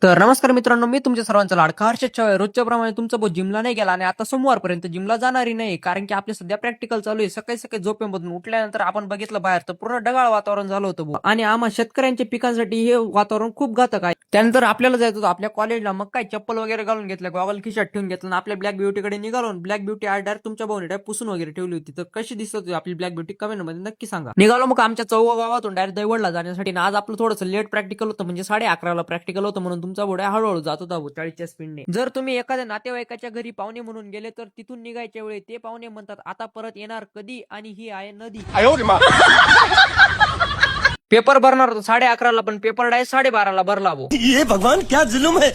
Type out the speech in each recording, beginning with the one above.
तर नमस्कार मित्रांनो, मी तुमच्या सर्वांचा लाडका हर्षद चव्हाण. रोजच्या प्रमाणे तुमचा भाऊ जिमला नाही गेला आणि आता सोमवारपर्यंत जिमला जाणारही नाही. कारण की आपले सध्या प्रॅक्टिकल चालू आहे. सकाळी सकाळी झोपेमधून उठल्यानंतर आपण बघितलं बाहेर तर पूर्ण ढगाळ वातावरण झालं होतं भाऊ. आणि आम्हा शेतकऱ्यांच्या पिकांसाठी हे वातावरण खूप घातक आहे. त्यानंतर आपल्याला जायचं होतं आपल्या कॉलेजला. मग काय चप्पल वगैरे घालून घेतलं, गॉगल खिशात ठेवून घेतलं आणि आपल्या ब्लॅक ब्युटीकडे निघालो. ब्लॅक ब्युटी डायरेक्ट तुमच्या भाऊने पुसून वगैरे ठेवली होती. तर कशी दिसत होती आपली ब्लॅक ब्युटी कमेंट मध्ये नक्की सांगा. निघालो मग आमच्या चौवा गावातून डायरेक्ट दैवडला जाण्यासाठी. आज आपलं थोडंसं लेट प्रॅक्टिकल होतं, म्हणजे 11:30ला प्रॅक्टिकल होतं, म्हणून तुमचा भाऊ हळूहळू जात होता 40च्या स्पीडने. जर तुम्ही एखाद्या नातेवाईकाच्या घरी पाहुणे म्हणून गेले तर तिथून निघायच्या वेळी ते पाहुणे म्हणतात आता परत येणार कधी, आणि ही आहे नदी. पेपर भरणार होतो 11:30ला, पण पेपर डायरेक्ट 12:30ला भरला भाऊ. ये भगवान क्या जुलुम है।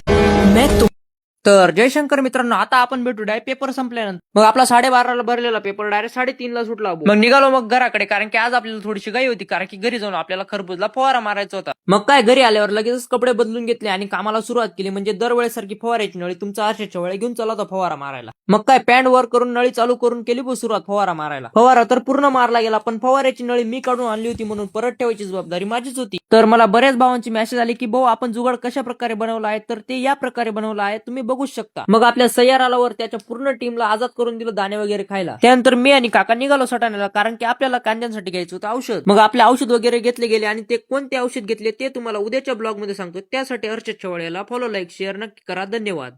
तर जयशंकर मित्रांनो, आता आपण भेटू डायरेक्ट पेपर संपल्यानंतर. मग आपला 12:30ला भरलेला पेपर डायरेक्ट 3:30ला सुटला भाऊ. मग निघालो मग घराकडे, कारण की आज आपल्याला थोडीशी घाई होती, कारण की घरी जाऊन आपल्याला खरबूजला फवारा मारायचा होता. मग काय घरी आल्यावर लगेच कपडे बदलून घेतले आणि कामाला सुरुवात केली. म्हणजे दरवेळेसारखी फवारायची नळी तुमचा आरशाच्या वेळी घेऊन चला होता फवारा मारायला. मग काय पॅन्ट वर करून नळी चालू करून केली भाऊ सुरुवात फवारा मारायला. फवारा तर पूर्ण मारला गेला, पण फवाऱ्याची नळी मी काढून आणली होती म्हणून परत ठेवायची जबाबदारी माझीच होती. तर मला बऱ्याच भावांची मेसेज आली की भाऊ आपण जुगाड कशा प्रकारे बनवला आहे, तर ते या प्रकारे बनवला आहे, तुम्ही बघू शकता. मग आपल्या सय्याराला त्याच्या पूर्ण टीमला आजाद करून दिलं दाणे वगैरे खायला. त्यानंतर मी आणि काका निघालो सटाण्याला, कारण की आपल्याला कांद्यांसाठी घ्यायचं होतं औषध. मग आपले औषध वगैरे घेतले गेले आणि ते कोणते औषध घेतले ते तुम्हाला उद्याच्या ब्लॉग मध्ये सांगतो. त्यासाठी हर्षद चव्हाण याला फॉलो, लाईक, शेअर नक्की करा. धन्यवाद.